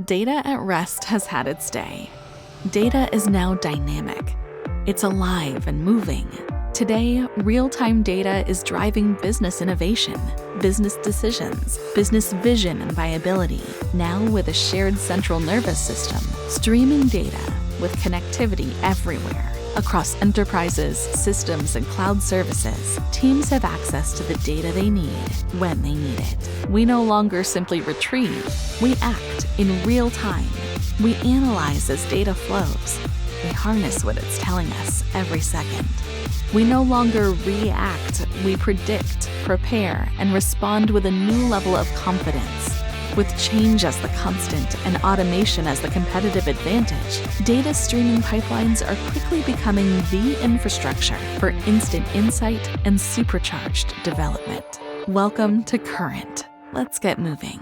Data at rest has had its day. Data is now dynamic. It's alive and moving. Today, real-time data is driving business innovation, business decisions, business vision and viability, now with a shared central nervous system, streaming data with connectivity everywhere. Across enterprises, systems, and cloud services, teams have access to the data they need when they need it. We no longer simply retrieve, we act in real time. We analyze as data flows. We harness what it's telling us every second. We no longer react, we predict, prepare, and respond with a new level of confidence. With change as the constant and automation as the competitive advantage, data streaming pipelines are quickly becoming the infrastructure for instant insight and supercharged development. Welcome to Current. Let's get moving.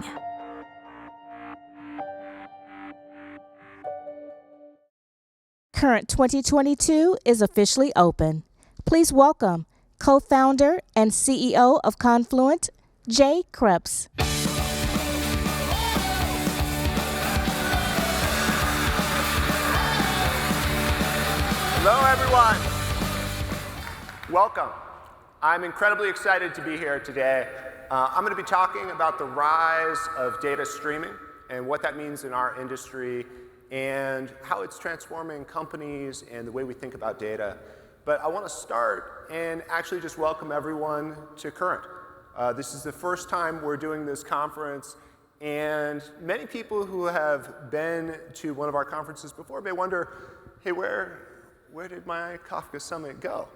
Current 2022 is officially open. Please welcome co-founder and CEO of Confluent, Kreps. Hello, everyone. Welcome. I'm incredibly excited to be here today. I'm going to be talking about the rise of data streaming and what that means in our industry and how it's transforming companies and the way we think about data. But I want to start and actually just welcome everyone to Current. This is the first time we're doing this conference, and many people who have been to one of our conferences before may wonder, hey, where did my Kafka summit go?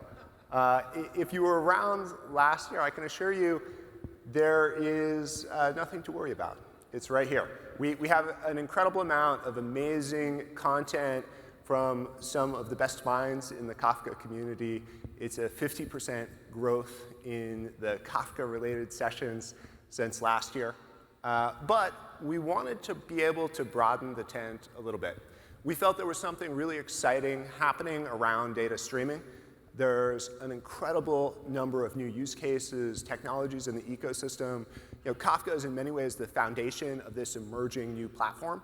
If you were around last year, I can assure you there is nothing to worry about. It's right here. We have an incredible amount of amazing content from some of the best minds in the Kafka community. It's a 50% growth in the Kafka-related sessions since last year. But we wanted to be able to broaden the tent a little bit. We felt there was something really exciting happening around data streaming. There's an incredible number of new use cases, technologies in the ecosystem. Kafka is in many ways the foundation of this emerging new platform,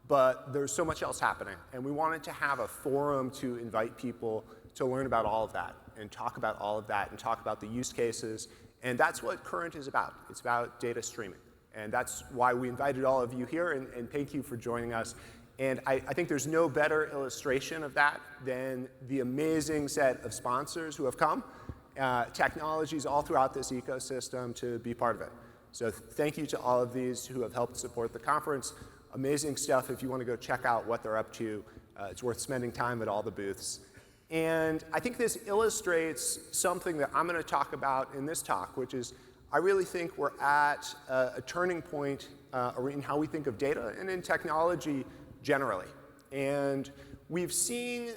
but there's so much else happening. And we wanted to have a forum to invite people to learn about all of that and talk about all of that and talk about the use cases. And that's what Current is about. It's about data streaming. And that's why we invited all of you here, and thank you for joining us. And I think there's no better illustration of that than the amazing set of sponsors who have come, technologies all throughout this ecosystem to be part of it. So thank you to all of these who have helped support the conference. Amazing stuff. If you want to go check out what they're up to, it's worth spending time at all the booths. And I think this illustrates something that I'm going to talk about in this talk, which is I really think we're at a turning point in how we think of data and in technology generally. And we've seen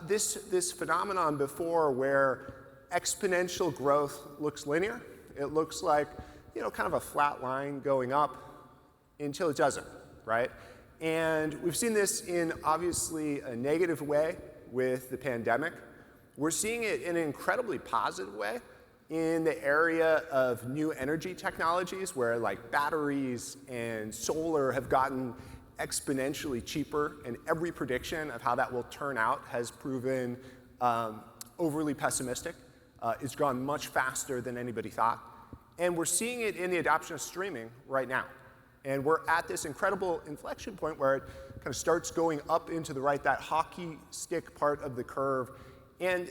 this phenomenon before where exponential growth looks linear. It looks like kind of a flat line going up until it doesn't, right? And we've seen this in obviously a negative way with the pandemic. We're seeing it in an incredibly positive way in the area of new energy technologies where like batteries and solar have gotten exponentially cheaper, and every prediction of how that will turn out has proven overly pessimistic. It's gone much faster than anybody thought. And we're seeing it in the adoption of streaming right now. And we're at this incredible inflection point where it kind of starts going up into the right, that hockey stick part of the curve. And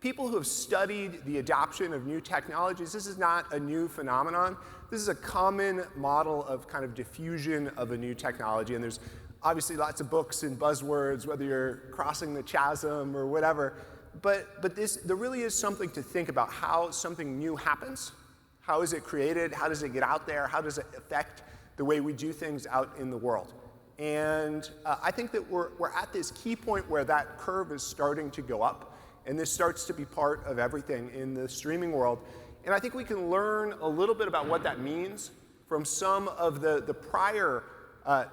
people who have studied the adoption of new technologies, this is not a new phenomenon. This is a common model of kind of diffusion of a new technology. And there's obviously lots of books and buzzwords, whether you're crossing the chasm or whatever. But there really is something to think about how something new happens. How is it created? How does it get out there? How does it affect the way we do things out in the world? And I think that we're at this key point where that curve is starting to go up. And this starts to be part of everything in the streaming world. And I think we can learn a little bit about what that means from some of the prior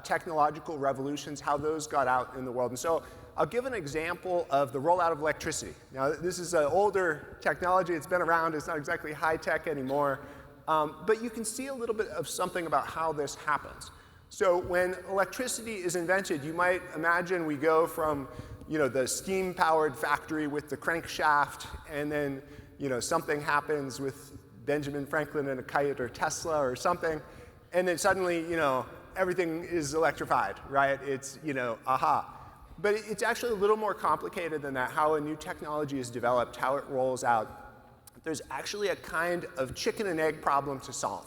technological revolutions, how those got out in the world. And so I'll give an example of the rollout of electricity. Now, this is an older technology. It's been around. It's not exactly high tech anymore. But you can see a little bit of something about how this happens. So when electricity is invented, you might imagine we go from the steam-powered factory with the crankshaft, and then something happens with Benjamin Franklin and a kite, or Tesla or something, and then suddenly everything is electrified, right? It's aha. But it's actually a little more complicated than that, how a new technology is developed, how it rolls out. There's actually a kind of chicken and egg problem to solve,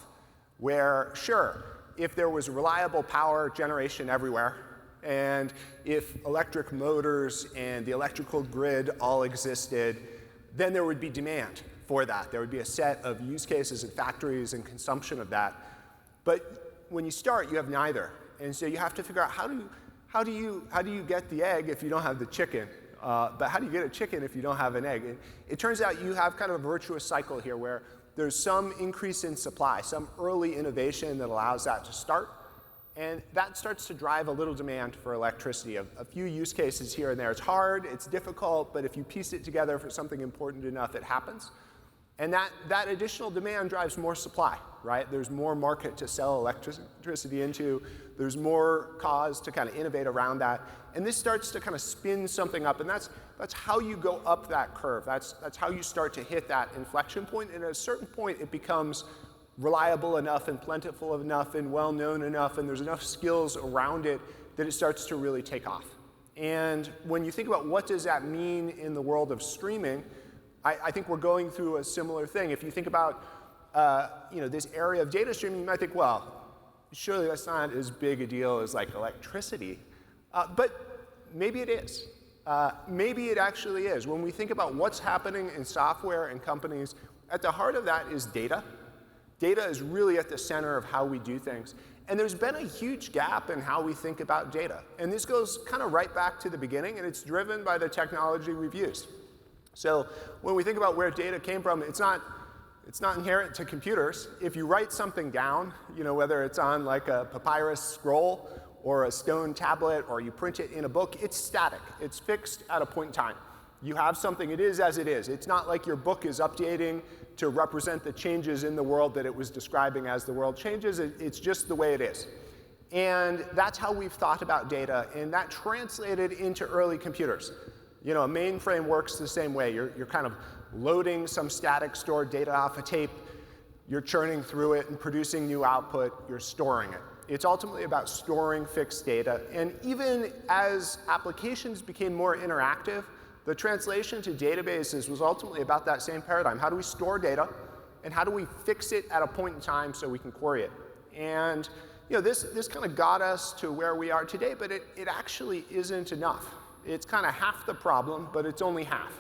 where sure, if there was reliable power generation everywhere, and if electric motors and the electrical grid all existed, then there would be demand for that. There would be a set of use cases and factories and consumption of that. But when you start, you have neither. And so you have to figure out how do you get the egg if you don't have the chicken? But how do you get a chicken if you don't have an egg? And it turns out you have kind of a virtuous cycle here where there's some increase in supply, some early innovation that allows that to start. And that starts to drive a little demand for electricity. A few use cases here and there. It's hard, it's difficult, but if you piece it together for something important enough, it happens. And that additional demand drives more supply, right? There's more market to sell electricity into. There's more cause to kind of innovate around that. And this starts to kind of spin something up. And that's how you go up that curve. That's how you start to hit that inflection point. And at a certain point, it becomes reliable enough and plentiful enough and well-known enough, and there's enough skills around it that it starts to really take off. And when you think about what does that mean in the world of streaming, I think we're going through a similar thing. If you think about this area of data streaming, you might think, well, surely that's not as big a deal as like electricity. But maybe it is. Maybe it actually is. When we think about what's happening in software and companies, at the heart of that is data. Data is really at the center of how we do things. And there's been a huge gap in how we think about data. And this goes kind of right back to the beginning, and it's driven by the technology we've used. So when we think about where data came from, it's not inherent to computers. If you write something down, whether it's on like a papyrus scroll or a stone tablet, or you print it in a book, it's static. It's fixed at a point in time. You have something, it is as it is. It's not like your book is updating to represent the changes in the world that it was describing as the world changes. It's just the way it is. And that's how we've thought about data, and that translated into early computers. A mainframe works the same way. You're kind of loading some static stored data off a tape, you're churning through it and producing new output, you're storing it. It's ultimately about storing fixed data. And even as applications became more interactive, the translation to databases was ultimately about that same paradigm. How do we store data, and how do we fix it at a point in time so we can query it? And this kind of got us to where we are today, but it actually isn't enough. It's kind of half the problem, but it's only half.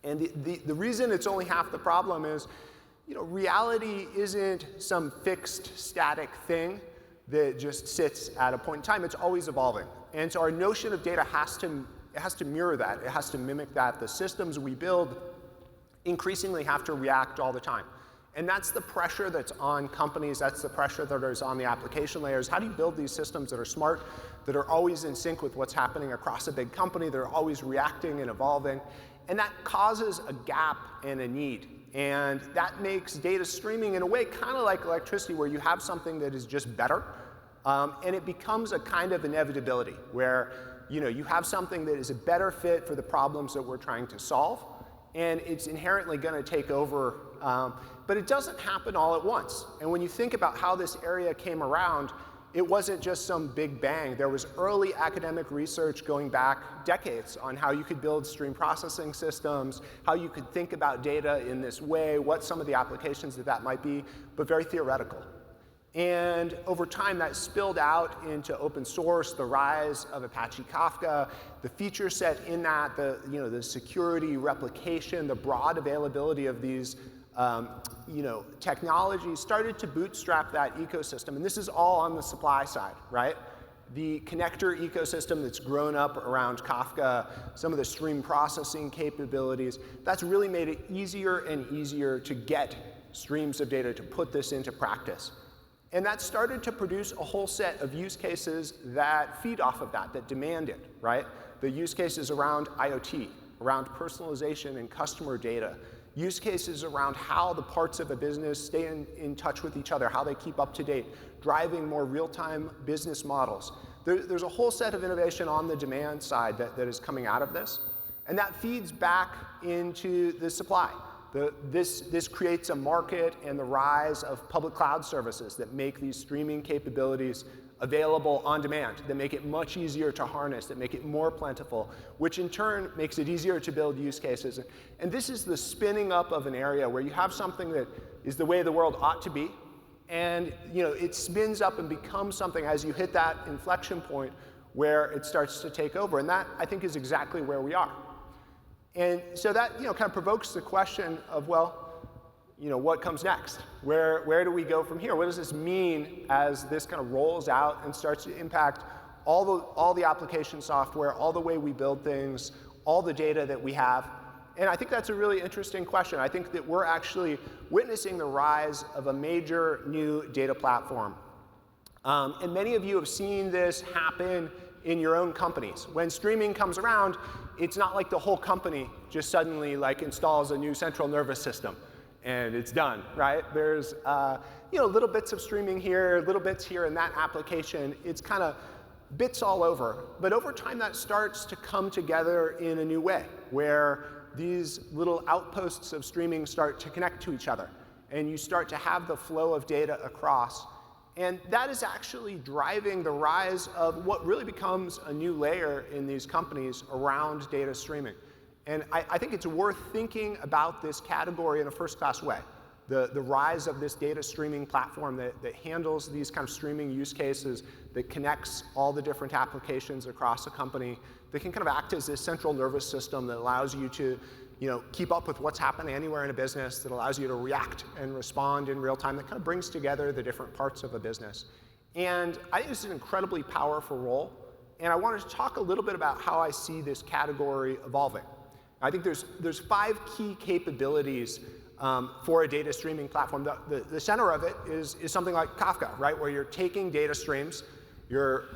And the reason it's only half the problem is, reality isn't some fixed, static thing that just sits at a point in time. It's always evolving. And so our notion of data has to mirror that. It has to mimic that. The systems we build increasingly have to react all the time. And that's the pressure that's on companies. That's the pressure that is on the application layers. How do you build these systems that are smart, that are always in sync with what's happening across a big company, that are always reacting and evolving? And that causes a gap and a need. And that makes data streaming, in a way, kind of like electricity, where you have something that is just better. And it becomes a kind of inevitability, where you have something that is a better fit for the problems that we're trying to solve. And it's inherently going to take over. But it doesn't happen all at once. And when you think about how this area came around, it wasn't just some big bang. There was early academic research going back decades on how you could build stream processing systems, how you could think about data in this way, what some of the applications that might be, but very theoretical. And over time, that spilled out into open source, the rise of Apache Kafka, the feature set in that, the security, replication, the broad availability of these technologies started to bootstrap that ecosystem. And this is all on the supply side, right? The connector ecosystem that's grown up around Kafka, some of the stream processing capabilities, that's really made it easier and easier to get streams of data, to put this into practice. And that started to produce a whole set of use cases that feed off of that demand it, right? The use cases around IoT, around personalization and customer data, use cases around how the parts of a business stay in touch with each other, how they keep up to date, driving more real-time business models. There's a whole set of innovation on the demand side that is coming out of this, and that feeds back into the supply. This creates a market and the rise of public cloud services that make these streaming capabilities available on demand, that make it much easier to harness, that make it more plentiful, which in turn makes it easier to build use cases. And this is the spinning up of an area where you have something that is the way the world ought to be, and it spins up and becomes something as you hit that inflection point where it starts to take over. And that, I think, is exactly where we are. And so that kind of provokes the question of, well, what comes next? Where do we go from here? What does this mean as this kind of rolls out and starts to impact all the application software, all the way we build things, all the data that we have? And I think that's a really interesting question. I think that we're actually witnessing the rise of a major new data platform. And many of you have seen this happen in your own companies. When streaming comes around, it's not like the whole company just suddenly installs a new central nervous system and it's done, right? There's little bits of streaming here, little bits here in that application. It's kind of bits all over. But over time, that starts to come together in a new way, where these little outposts of streaming start to connect to each other, and you start to have the flow of data across. And that is actually driving the rise of what really becomes a new layer in these companies around data streaming. And I think it's worth thinking about this category in a first-class way. The rise of this data streaming platform that handles these kind of streaming use cases, that connects all the different applications across a company, that can kind of act as this central nervous system that allows you to keep up with what's happening anywhere in a business, that allows you to react and respond in real time, that kind of brings together the different parts of a business. And I think this is an incredibly powerful role. And I wanted to talk a little bit about how I see this category evolving. I think there's 5 key capabilities for a data streaming platform. The center of it is something like Kafka, right, where you're taking data streams, you're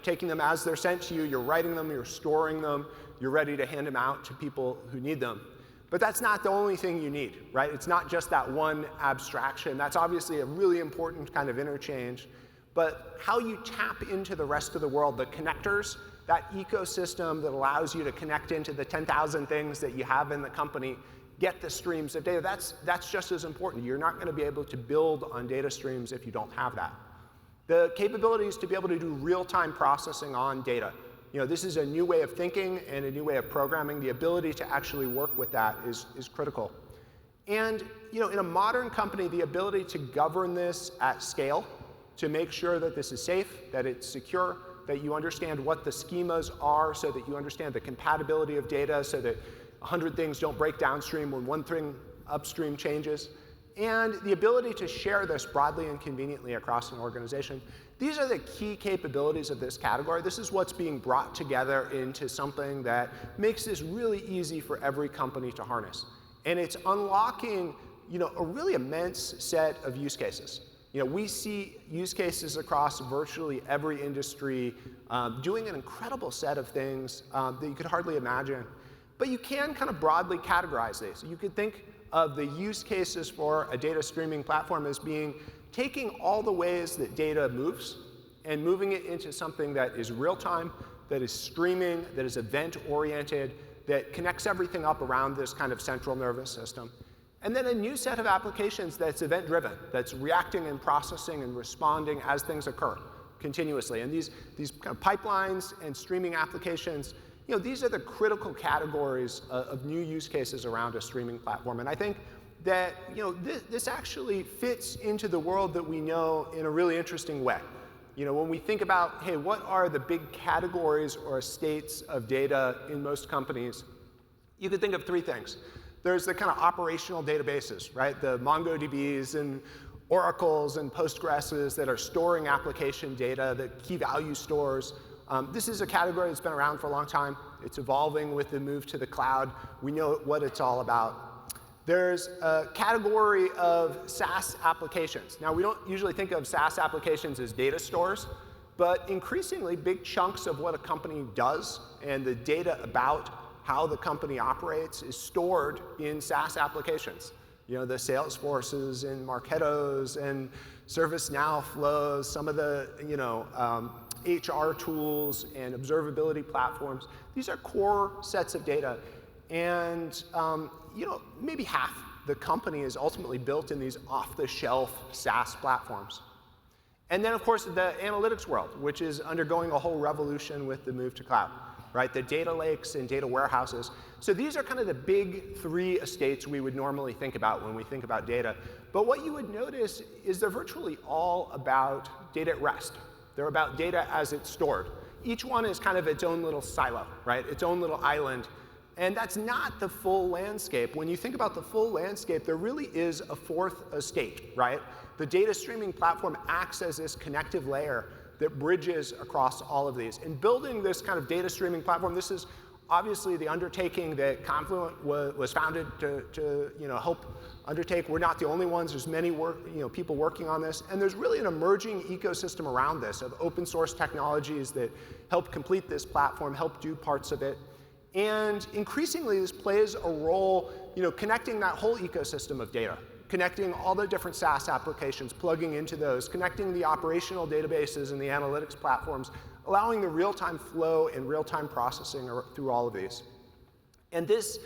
taking them as they're sent to you, you're writing them, you're storing them, you're ready to hand them out to people who need them. But that's not the only thing you need, right? It's not just that one abstraction. That's obviously a really important kind of interchange. But how you tap into the rest of the world, the connectors, that ecosystem that allows you to connect into the 10,000 things that you have in the company, get the streams of data, that's just as important. You're not going to be able to build on data streams if you don't have that. The capabilities to be able to do real-time processing on data. This is a new way of thinking and a new way of programming. The ability to actually work with that is critical. And in a modern company, the ability to govern this at scale, to make sure that this is safe, that it's secure, that you understand what the schemas are, so that you understand the compatibility of data, so that 100 things don't break downstream when one thing upstream changes, and the ability to share this broadly and conveniently across an organization. These are the key capabilities of this category. This is what's being brought together into something that makes this really easy for every company to harness. And it's unlocking a really immense set of use cases. We see use cases across virtually every industry doing an incredible set of things that you could hardly imagine. But you can kind of broadly categorize these. You could think of the use cases for a data streaming platform as being taking all the ways that data moves and moving it into something that is real-time, that is streaming, that is event-oriented, that connects everything up around this kind of central nervous system. And then a new set of applications that's event-driven, that's reacting and processing and responding as things occur continuously. And these kind of pipelines and streaming applications, these are the critical categories of new use cases around a streaming platform. And I think that this actually fits into the world that we know in a really interesting way. When we think about, hey, what are the big categories or estates of data in most companies, you could think of 3 things. There's the kind of operational databases, right? The MongoDBs and Oracles and Postgres's that are storing application data, the key value stores. This is a category that's been around for a long time. It's evolving with the move to the cloud. We know what it's all about. There's a category of SaaS applications. Now, we don't usually think of SaaS applications as data stores, but increasingly big chunks of what a company does and the data about how the company operates is stored in SaaS applications. The Salesforces and Marketos and ServiceNow flows, some of the HR tools and observability platforms. These are core sets of data. And maybe half the company is ultimately built in these off-the-shelf SaaS platforms. And then, of course, the analytics world, which is undergoing a whole revolution with the move to cloud, right? The data lakes and data warehouses. So these are kind of the big three estates we would normally think about when we think about data. But what you would notice is they're virtually all about data at rest. They're about data as it's stored. Each one is kind of its own little silo, right? Its own little island. And that's not the full landscape. When you think about the full landscape, there really is a fourth estate, right? The data streaming platform acts as this connective layer that bridges across all of these. And building this kind of data streaming platform, this is obviously the undertaking that Confluent was founded to help undertake. We're not the only ones. There's many people working on this. And there's really an emerging ecosystem around this of open source technologies that help complete this platform, help do parts of it. And increasingly, this plays a role, connecting that whole ecosystem of data, connecting all the different SaaS applications, plugging into those, connecting the operational databases and the analytics platforms, allowing the real-time flow and real-time processing through all of these. And this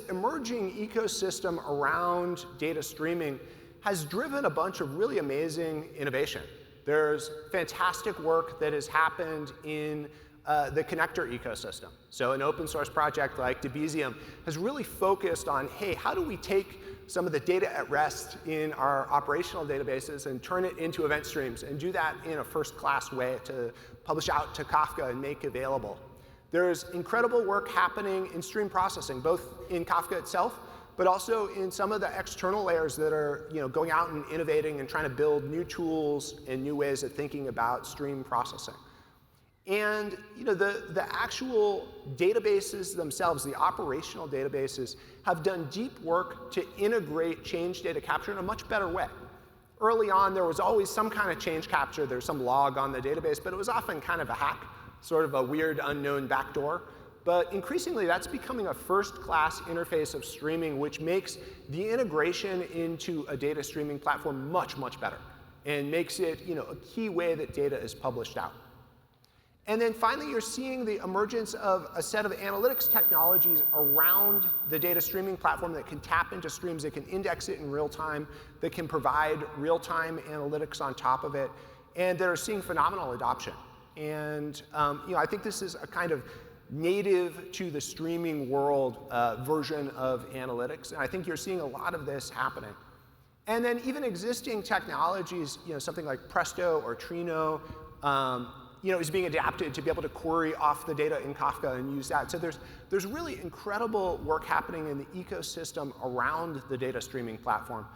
emerging ecosystem around data streaming has driven a bunch of really amazing innovation. There's fantastic work that has happened in the connector ecosystem. So an open source project like Debezium has really focused on, hey, how do we take some of the data at rest in our operational databases and turn it into event streams and do that in a first-class way to publish out to Kafka and make available. There's incredible work happening in stream processing, both in Kafka itself, but also in some of the external layers that are going out and innovating and trying to build new tools and new ways of thinking about stream processing. And the actual databases themselves, the operational databases, have done deep work to integrate change data capture in a much better way. Early on, there was always some kind of change capture. There's some log on the database, but it was often kind of a hack, sort of a weird unknown backdoor. But increasingly, that's becoming a first-class interface of streaming, which makes the integration into a data streaming platform much, much better and makes it a key way that data is published out. And then finally, you're seeing the emergence of a set of analytics technologies around the data streaming platform that can tap into streams, that can index it in real time, that can provide real-time analytics on top of it, and that are seeing phenomenal adoption. And I think this is a kind of native to the streaming world version of analytics, and I think you're seeing a lot of this happening. And then even existing technologies, something like Presto or Trino, is being adapted to be able to query off the data in Kafka and use that. So there's really incredible work happening in the ecosystem around the data streaming platform.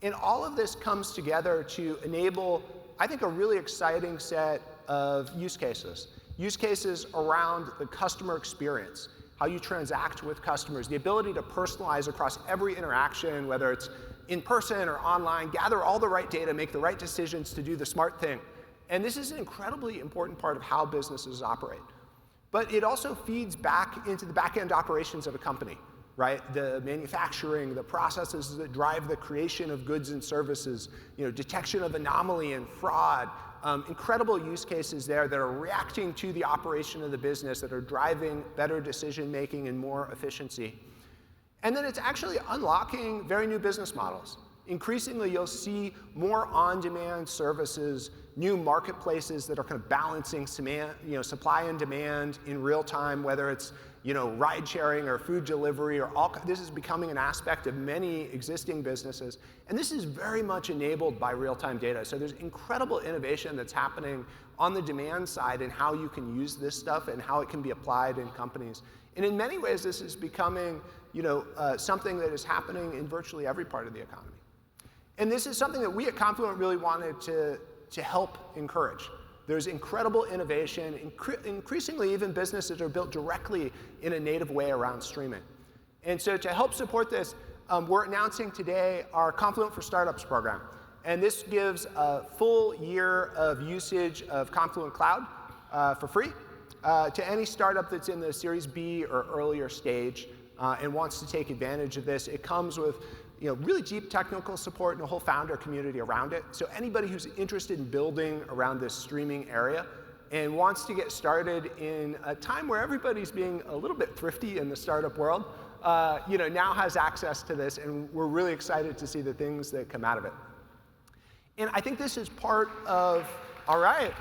And all of this comes together to enable, I think, a really exciting set of use cases. Use cases around the customer experience, how you transact with customers, the ability to personalize across every interaction, whether it's in person or online, gather all the right data, make the right decisions to do the smart thing. And this is an incredibly important part of how businesses operate. But it also feeds back into the back-end operations of a company, right? The manufacturing, the processes that drive the creation of goods and services, detection of anomaly and fraud, incredible use cases there that are reacting to the operation of the business, that are driving better decision-making and more efficiency. And then it's actually unlocking very new business models. Increasingly, you'll see more on-demand services, new marketplaces that are kind of balancing supply and demand in real time, whether it's ride sharing or food delivery or this is becoming an aspect of many existing businesses. And this is very much enabled by real-time data. So there's incredible innovation that's happening on the demand side and how you can use this stuff and how it can be applied in companies. And in many ways, this is becoming something that is happening in virtually every part of the economy. And this is something that we at Confluent really wanted to help encourage. There's incredible innovation, increasingly even businesses that are built directly in a native way around streaming. And so to help support this, we're announcing today our Confluent for Startups program. And this gives a full year of usage of Confluent Cloud for free to any startup that's in the Series B or earlier stage and wants to take advantage of this. It comes with really deep technical support and a whole founder community around it. So anybody who's interested in building around this streaming area and wants to get started in a time where everybody's being a little bit thrifty in the startup world, now has access to this, and we're really excited to see the things that come out of it. And I think this is part of, all right.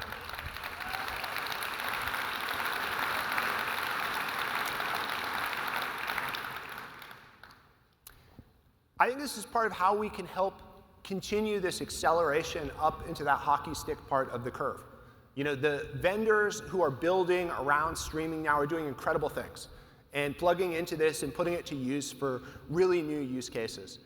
I think this is part of how we can help continue this acceleration up into that hockey stick part of the curve. The vendors who are building around streaming now are doing incredible things and plugging into this and putting it to use for really new use cases.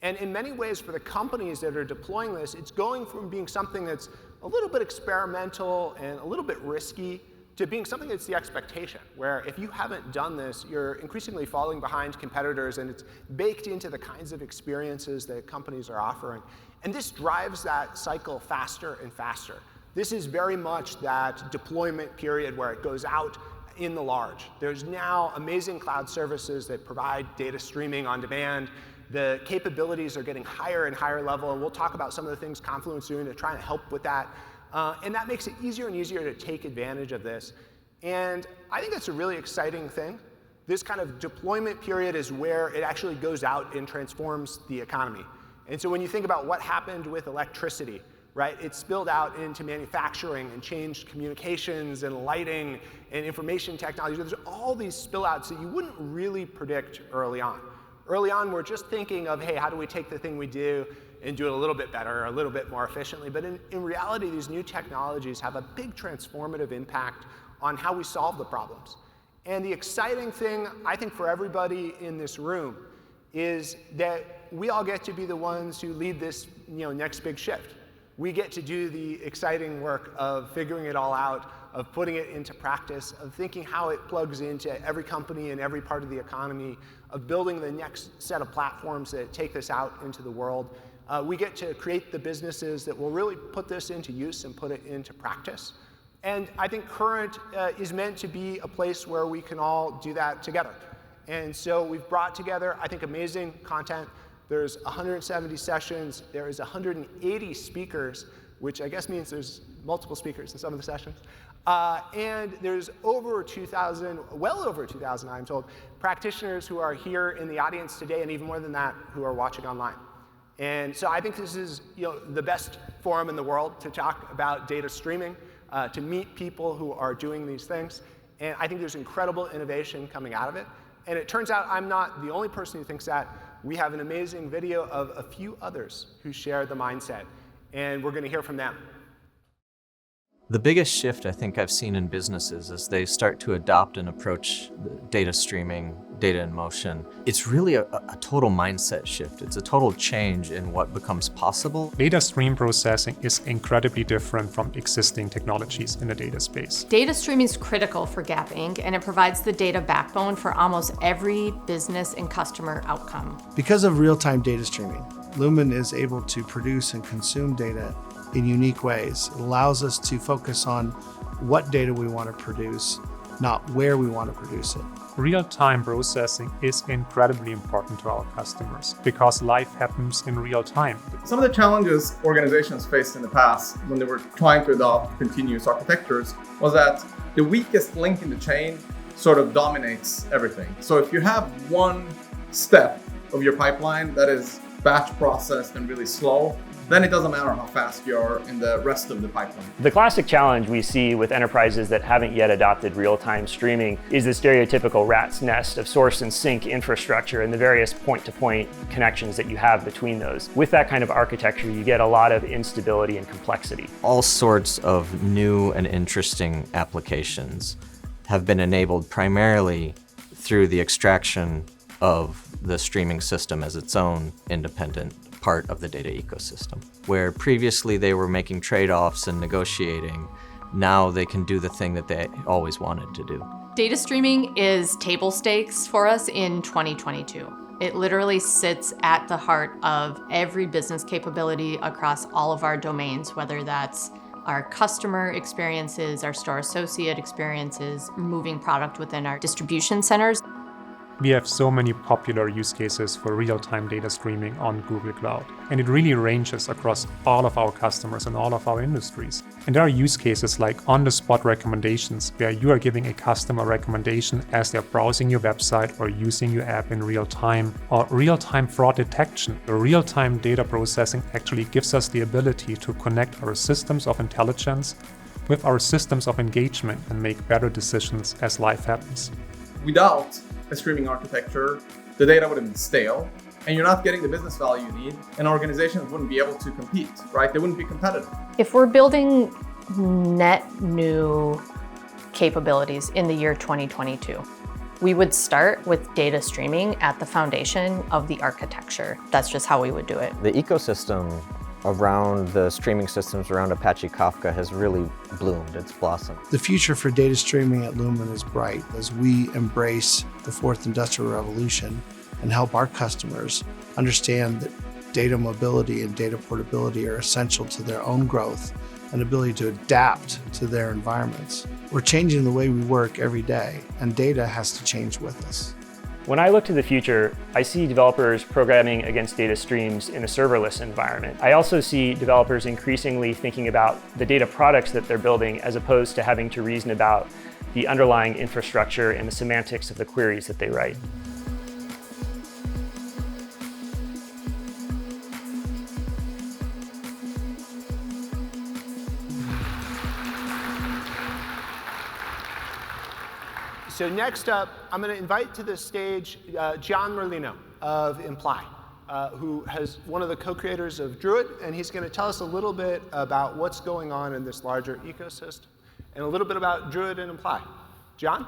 And in many ways, for the companies that are deploying this, it's going from being something that's a little bit experimental and a little bit risky to being something that's the expectation, where if you haven't done this, you're increasingly falling behind competitors, and it's baked into the kinds of experiences that companies are offering. And this drives that cycle faster and faster. This is very much that deployment period where it goes out in the large. There's now amazing cloud services that provide data streaming on demand. The capabilities are getting higher and higher level, and we'll talk about some of the things Confluent's doing to try and help with that. And that makes it easier and easier to take advantage of this. And I think that's a really exciting thing. This kind of deployment period is where it actually goes out and transforms the economy. And so when you think about what happened with electricity, right, it spilled out into manufacturing and changed communications and lighting and information technology. There's all these spillouts that you wouldn't really predict early on. Early on, we're just thinking of, hey, how do we take the thing we do and do it a little bit better, a little bit more efficiently? But in reality, these new technologies have a big transformative impact on how we solve the problems. And the exciting thing, I think, for everybody in this room is that we all get to be the ones who lead this next big shift. We get to do the exciting work of figuring it all out, of putting it into practice, of thinking how it plugs into every company and every part of the economy, of building the next set of platforms that take this out into the world. We get to create the businesses that will really put this into use and put it into practice. And I think Current is meant to be a place where we can all do that together. And so we've brought together, I think, amazing content. There's 170 sessions. There is 180 speakers, which I guess means there's multiple speakers in some of the sessions. And there's over 2,000, well over 2,000, I'm told, practitioners who are here in the audience today, and even more than that, who are watching online. And so I think this is the best forum in the world to talk about data streaming, to meet people who are doing these things. And I think there's incredible innovation coming out of it. And it turns out I'm not the only person who thinks that. We have an amazing video of a few others who share the mindset. And we're going to hear from them. The biggest shift I think I've seen in businesses as they start to adopt and approach data streaming, data in motion, it's really a total mindset shift. It's a total change in what becomes possible. Data stream processing is incredibly different from existing technologies in the data space. Data streaming is critical for gapping, and it provides the data backbone for almost every business and customer outcome. Because of real-time data streaming, Lumen is able to produce and consume data in unique ways. It allows us to focus on what data we want to produce, not where we want to produce it. Real-time processing is incredibly important to our customers because life happens in real time. Some of the challenges organizations faced in the past when they were trying to adopt continuous architectures was that the weakest link in the chain sort of dominates everything. So if you have one step of your pipeline that is batch processed and really slow, then it doesn't matter how fast you are in the rest of the pipeline. The classic challenge we see with enterprises that haven't yet adopted real-time streaming is the stereotypical rat's nest of source and sink infrastructure and the various point-to-point connections that you have between those. With that kind of architecture, you get a lot of instability and complexity. All sorts of new and interesting applications have been enabled primarily through the extraction of the streaming system as its own independent part of the data ecosystem. Where previously they were making trade-offs and negotiating, now they can do the thing that they always wanted to do. Data streaming is table stakes for us in 2022. It literally sits at the heart of every business capability across all of our domains, whether that's our customer experiences, our store associate experiences, moving product within our distribution centers. We have so many popular use cases for real-time data streaming on Google Cloud, and it really ranges across all of our customers and all of our industries. And there are use cases like on-the-spot recommendations, where you are giving a customer recommendation as they're browsing your website or using your app in real time, or real-time fraud detection. The real-time data processing actually gives us the ability to connect our systems of intelligence with our systems of engagement and make better decisions as life happens. Without a streaming architecture, the data would have been stale, and you're not getting the business value you need, and organizations wouldn't be able to compete, right? They wouldn't be competitive. If we're building net new capabilities in the year 2022, we would start with data streaming at the foundation of the architecture. That's just how we would do it. The ecosystem around the streaming systems around Apache Kafka has really bloomed, it's blossomed. The future for data streaming at Lumen is bright as we embrace the fourth industrial revolution and help our customers understand that data mobility and data portability are essential to their own growth and ability to adapt to their environments. We're changing the way we work every day, and data has to change with us. When I look to the future, I see developers programming against data streams in a serverless environment. I also see developers increasingly thinking about the data products that they're building as opposed to having to reason about the underlying infrastructure and the semantics of the queries that they write. So next up, I'm going to invite to the stage Gian Merlino of Imply, who has one of the co-creators of Druid, and he's going to tell us a little bit about what's going on in this larger ecosystem, and a little bit about Druid and Imply. Gian?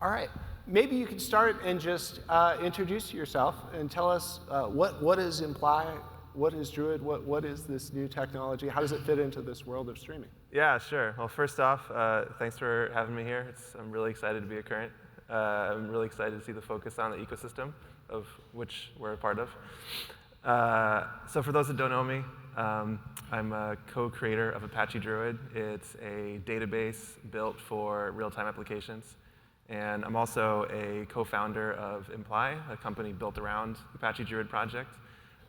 All right, maybe you could start and just introduce yourself and tell us what is Imply, what is Druid, what is this new technology, how does it fit into this world of streaming? Yeah, sure. Well, first off, thanks for having me here. I'm really excited to be a current. I'm really excited to see the focus on the ecosystem of which we're a part of. So for those that don't know me, I'm a co-creator of Apache Druid. It's a database built for real-time applications. And I'm also a co-founder of Imply, a company built around the Apache Druid project.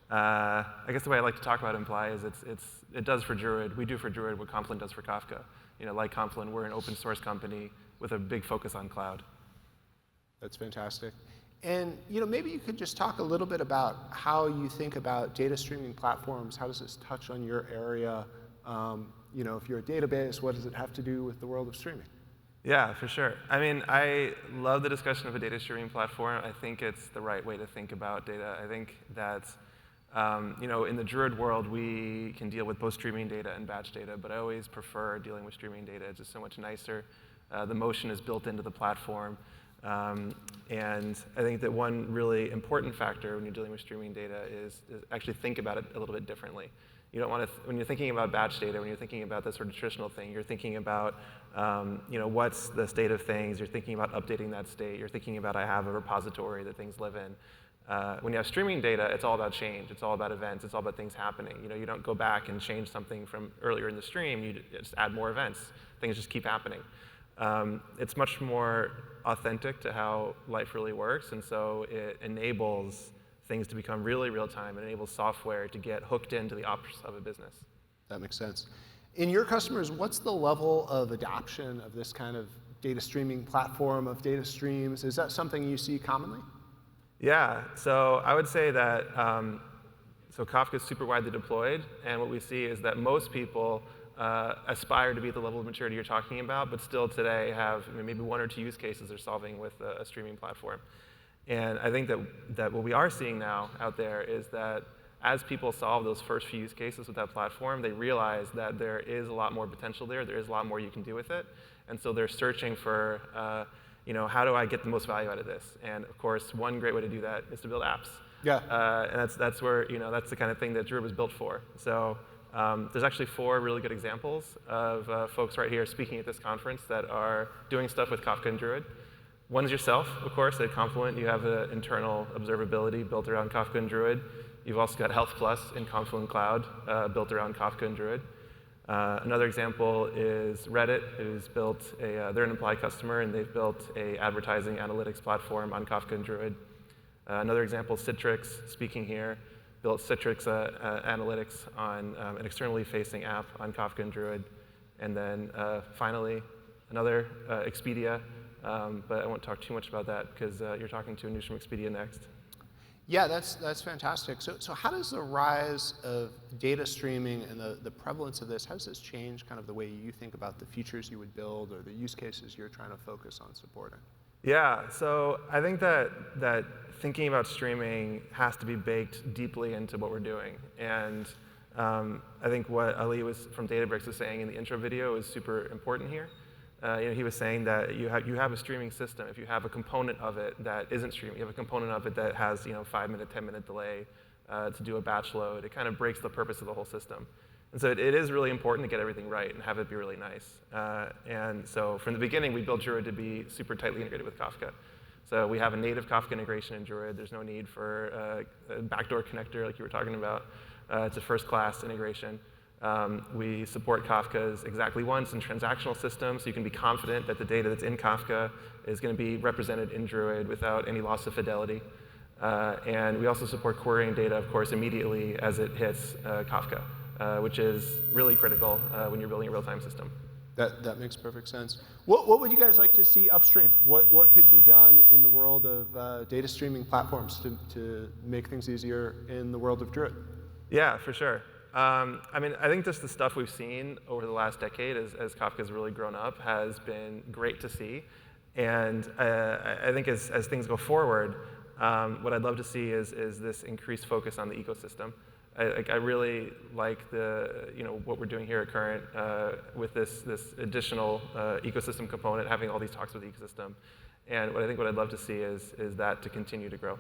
I guess the way I like to talk about Imply is it does for Druid. We do for Druid what Confluent does for Kafka. Like Confluent, we're an open source company with a big focus on cloud. That's fantastic. And maybe you could just talk a little bit about how you think about data streaming platforms. How does this touch on your area? If you're a database, what does it have to do with the world of streaming? Yeah, for sure. I mean, I love the discussion of a data streaming platform. I think it's the right way to think about data. I think that, in the Druid world, we can deal with both streaming data and batch data, but I always prefer dealing with streaming data. It's just so much nicer. The motion is built into the platform. And I think that one really important factor when you're dealing with streaming data is actually think about it a little bit differently. You don't want to, when you're thinking about batch data, when you're thinking about this sort of traditional thing, you're thinking about, what's the state of things, you're thinking about updating that state, you're thinking about I have a repository that things live in. When you have streaming data, it's all about change, it's all about events, it's all about things happening. You don't go back and change something from earlier in the stream, you just add more events, things just keep happening. It's much more authentic to how life really works, and so it enables things to become really real time and enables software to get hooked into the ops of a business. That makes sense. In your customers, what's the level of adoption of this kind of data streaming platform, of data streams? Is that something you see commonly? Yeah, so I would say that so Kafka is super widely deployed, and what we see is that most people aspire to be at the level of maturity you're talking about, but still today have maybe one or two use cases they're solving with a streaming platform. And I think that what we are seeing now out there is that as people solve those first few use cases with that platform, they realize that there is a lot more potential there. There is a lot more you can do with it. And so they're searching for, how do I get the most value out of this? And of course, one great way to do that is to build apps. Yeah. And that's where, that's the kind of thing that Druid was built for. So there's actually 4 really good examples of folks right here speaking at this conference that are doing stuff with Kafka and Druid. One is yourself, of course. At Confluent, you have an internal observability built around Kafka and Druid. You've also got Health Plus in Confluent Cloud built around Kafka and Druid. Another example is Reddit, who's built they're an Imply customer, and they've built an advertising analytics platform on Kafka and Druid. Another example, Citrix, speaking here, built Citrix analytics on an externally facing app on Kafka and Druid. And then finally, another Expedia, but I won't talk too much about that because you're talking to Anush from Expedia next. Yeah, that's fantastic. So how does the rise of data streaming and the prevalence of this, how does this change kind of the way you think about the features you would build or the use cases you're trying to focus on supporting? Yeah, so I think that thinking about streaming has to be baked deeply into what we're doing. And I think what Ali from Databricks was saying in the intro video is super important here. He was saying that you have a streaming system. If you have a component of it that isn't streaming, you have a component of it that has 5-minute, 10-minute delay to do a batch load, it kind of breaks the purpose of the whole system. And so it is really important to get everything right and have it be really nice. And so from the beginning, we built Druid to be super tightly integrated with Kafka. So we have a native Kafka integration in Druid. There's no need for a backdoor connector like you were talking about. It's a first-class integration. We support Kafka's exactly once and transactional system, so you can be confident that the data that's in Kafka is going to be represented in Druid without any loss of fidelity. And we also support querying data, of course, immediately as it hits Kafka, which is really critical when you're building a real-time system. That makes perfect sense. What would you guys like to see upstream? What could be done in the world of data streaming platforms to make things easier in the world of Druid? Yeah, for sure. I mean, I think just the stuff we've seen over the last decade as Kafka's really grown up has been great to see. And I think as things go forward, what I'd love to see is this increased focus on the ecosystem. I really like what we're doing here at Current with this additional ecosystem component, having all these talks with the ecosystem. And what I'd love to see is that to continue to grow.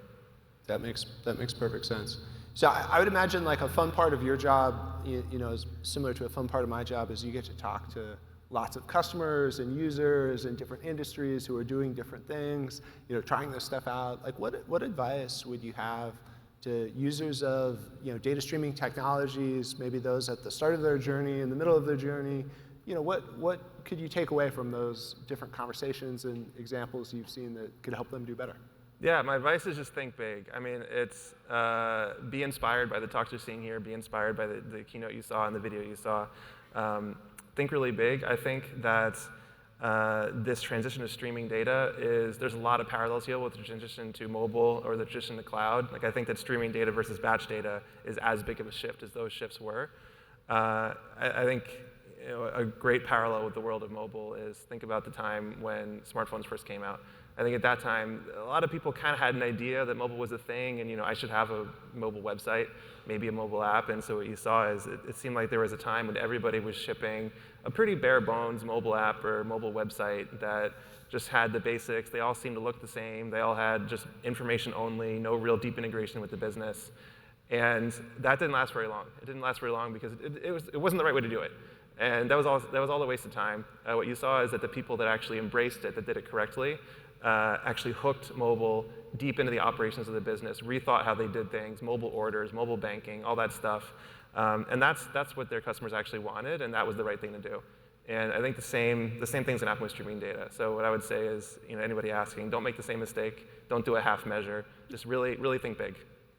That makes perfect sense. So I would imagine like a fun part of your job, is similar to a fun part of my job, is you get to talk to lots of customers and users in different industries who are doing different things, trying this stuff out. Like what advice would you have to users of data streaming technologies, maybe those at the start of their journey, in the middle of their journey? What could you take away from those different conversations and examples you've seen that could help them do better? Yeah, my advice is just think big. I mean, it's be inspired by the talks you're seeing here, be inspired by the keynote you saw and the video you saw. Think really big. I think that this transition to streaming data there's a lot of parallels here with the transition to mobile or the transition to cloud. Like I think that streaming data versus batch data is as big of a shift as those shifts were. I think a great parallel with the world of mobile is think about the time when smartphones first came out. I think at that time, a lot of people kind of had an idea that mobile was a thing, and I should have a mobile website, maybe a mobile app. And so what you saw is it seemed like there was a time when everybody was shipping a pretty bare bones mobile app or mobile website that just had the basics. They all seemed to look the same. They all had just information only, no real deep integration with the business. And that didn't last very long. It didn't last very long because it wasn't the right way to do it. And that was all a waste of time. What you saw is that the people that actually embraced it, that did it correctly, actually hooked mobile deep into the operations of the business, rethought how they did things, mobile orders, mobile banking, all that stuff. And that's what their customers actually wanted, and that was the right thing to do. And I think the same thing's going to happen with streaming data. So what I would say is, anybody asking, don't make the same mistake. Don't do a half measure. Just really, really think big.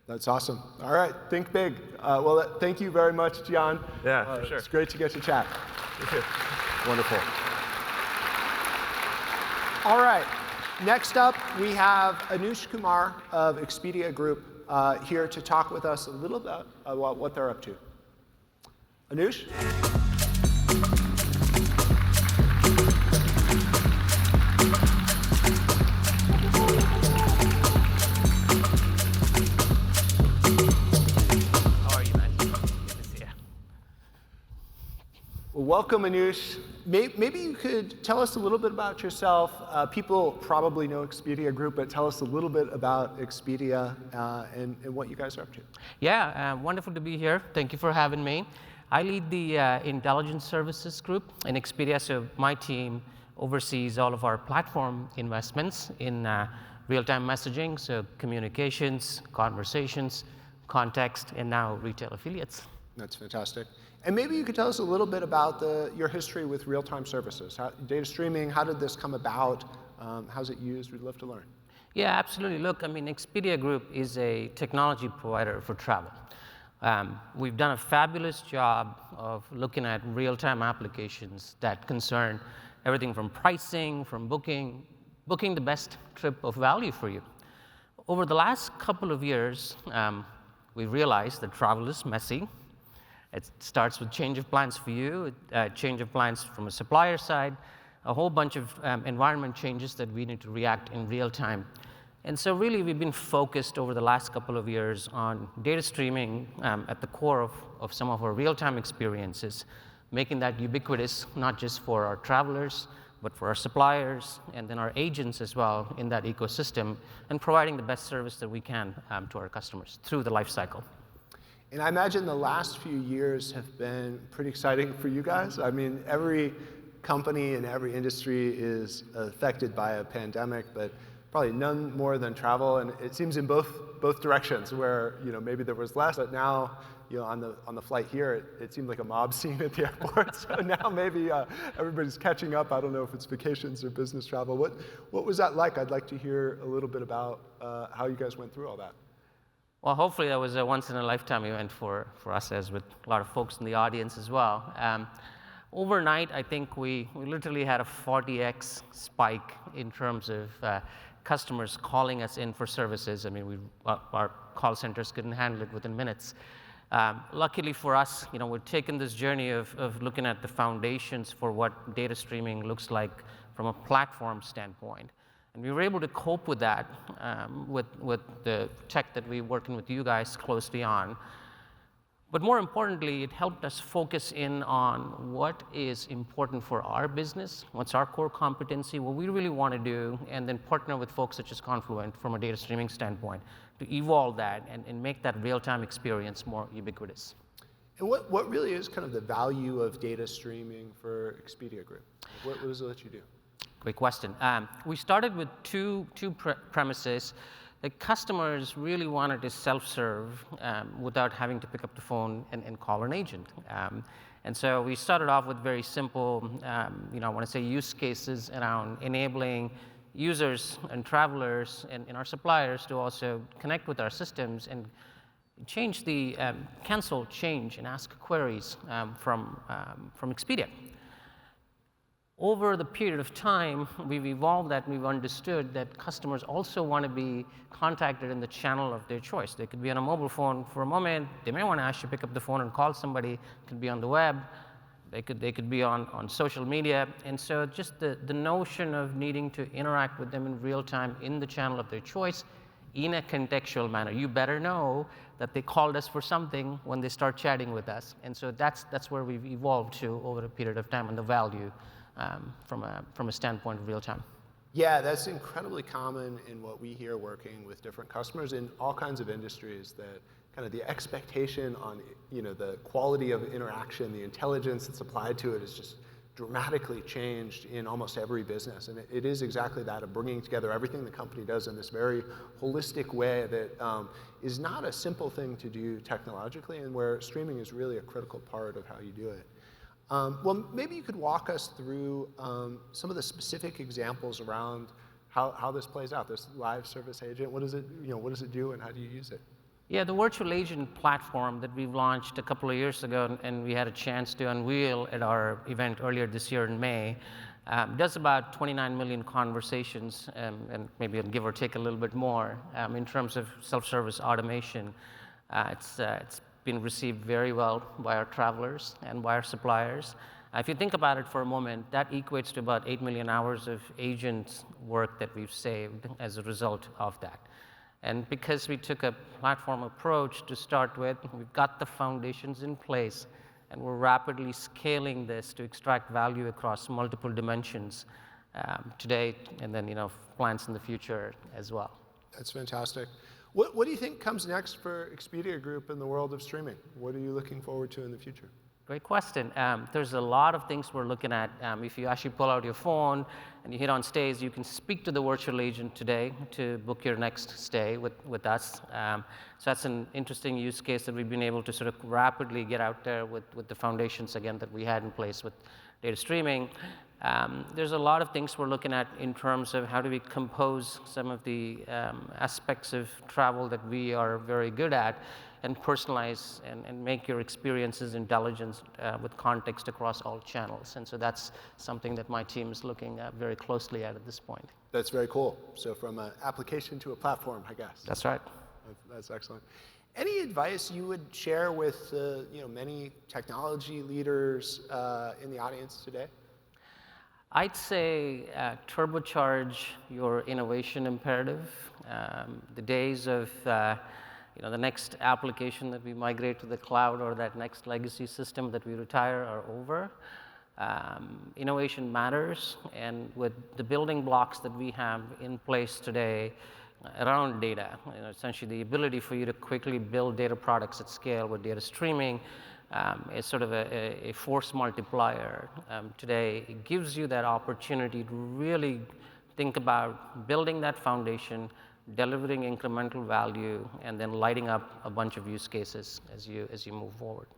That's awesome. All right, think big. Well, thank you very much, Gian. Yeah, for sure. It's great to get to chat. Wonderful. All right. Next up, we have Anush Kumar of Expedia Group here to talk with us a little bit about what they're up to. Anush? How are you, man? Good to see you. Well, welcome, Anush. Maybe you could tell us a little bit about yourself. People probably know Expedia Group, but tell us a little bit about Expedia and what you guys are up to. Yeah, wonderful to be here. Thank you for having me. I lead the intelligence services group in Expedia, so my team oversees all of our platform investments in real-time messaging, so communications, conversations, context, and now retail affiliates. That's fantastic. And maybe you could tell us a little bit about your history with real-time services. Data streaming, how did this come about? How's it used? We'd love to learn. Yeah, absolutely. Look, I mean, Expedia Group is a technology provider for travel. We've done a fabulous job of looking at real-time applications that concern everything from pricing, from booking the best trip of value for you. Over the last couple of years, we realized that travel is messy. It starts with change of plans for you, change of plans from a supplier side, a whole bunch of environment changes that we need to react in real time. And so really, we've been focused over the last couple of years on data streaming at the core of some of our real-time experiences, making that ubiquitous, not just for our travelers, but for our suppliers, and then our agents as well in that ecosystem, and providing the best service that we can to our customers through the life cycle. And I imagine the last few years have been pretty exciting for you guys. I mean, every company in every industry is affected by a pandemic, but probably none more than travel. And it seems in both directions, where maybe there was less, but now on the flight here, it seemed like a mob scene at the airport. So now maybe everybody's catching up. I don't know if it's vacations or business travel. What was that like? I'd like to hear a little bit about how you guys went through all that. Well, hopefully that was a once-in-a-lifetime event for us, as with a lot of folks in the audience as well. Overnight, I think we literally had a 40x spike in terms of customers calling us in for services. I mean, our call centers couldn't handle it within minutes. Luckily for us, we've taken this journey of looking at the foundations for what data streaming looks like from a platform standpoint. And we were able to cope with that with the tech that we're working with you guys closely on. But more importantly, it helped us focus in on what is important for our business, what's our core competency, what we really want to do, and then partner with folks such as Confluent from a data streaming standpoint to evolve that and make that real-time experience more ubiquitous. And what really is kind of the value of data streaming for Expedia Group? What does it let you do? Great question. We started with two premises. The customers really wanted to self-serve without having to pick up the phone and call an agent. And so we started off with very simple, I want to say use cases around enabling users and travelers and our suppliers to also connect with our systems and change the cancel, change, and ask queries from Expedia. Over the period of time, we've evolved that, and we've understood that customers also want to be contacted in the channel of their choice. They could be on a mobile phone for a moment. They may want to actually pick up the phone and call somebody. It could be on the web. They could be on social media. And so just the notion of needing to interact with them in real time in the channel of their choice in a contextual manner. You better know that they called us for something when they start chatting with us. And so that's where we've evolved to over a period of time, and the value from a standpoint of real time. Yeah, that's incredibly common in what we hear working with different customers in all kinds of industries, that kind of the expectation on the quality of interaction, the intelligence that's applied to it is just dramatically changed in almost every business. And it is exactly that, of bringing together everything the company does in this very holistic way that is not a simple thing to do technologically, and where streaming is really a critical part of how you do it. Well, maybe you could walk us through some of the specific examples around how this plays out, this live service agent. What does it do, and how do you use it? Yeah, the virtual agent platform that we've launched a couple of years ago, and we had a chance to unveil at our event earlier this year in May, does about 29 million conversations, and maybe give or take a little bit more in terms of self-service automation. It's been received very well by our travelers and by our suppliers. If you think about it for a moment, that equates to about 8 million hours of agent work that we've saved as a result of that. And because we took a platform approach to start with, we've got the foundations in place, and we're rapidly scaling this to extract value across multiple dimensions today, and then plans in the future as well. That's fantastic. What do you think comes next for Expedia Group in the world of streaming? What are you looking forward to in the future? Great question. There's a lot of things we're looking at. If you actually pull out your phone and you hit on stays, you can speak to the virtual agent today to book your next stay with us. So that's an interesting use case that we've been able to sort of rapidly get out there with the foundations, again, that we had in place with data streaming. There's a lot of things we're looking at in terms of how do we compose some of the aspects of travel that we are very good at and personalize and make your experiences intelligent with context across all channels. And so that's something that my team is looking very closely at this point. That's very cool. So from an application to a platform, I guess. That's right. That's excellent. Any advice you would share with many technology leaders in the audience today? I'd say turbocharge your innovation imperative. The days of the next application that we migrate to the cloud or that next legacy system that we retire are over. Innovation matters, and with the building blocks that we have in place today around data, essentially the ability for you to quickly build data products at scale with data streaming is sort of a force multiplier today. It gives you that opportunity to really think about building that foundation, delivering incremental value, and then lighting up a bunch of use cases as you move forward.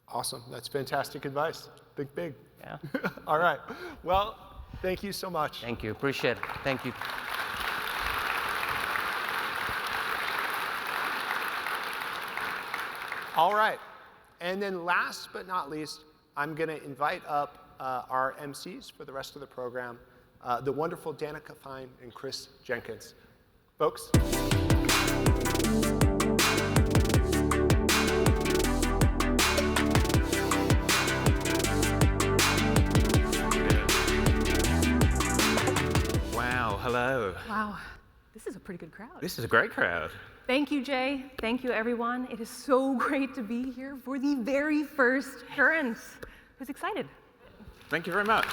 Awesome. That's fantastic advice. Think big. Yeah. All right. Well, thank you so much. Thank you. Appreciate it. Thank you. All right. And then last but not least, I'm going to invite up our MCs for the rest of the program, the wonderful Danica Fine and Kris Jenkins. Folks. Wow, hello. Wow, this is a pretty good crowd. This is a great crowd. Thank you, Jay. Thank you, everyone. It is so great to be here for the very first Currents. Who's excited? Thank you very much.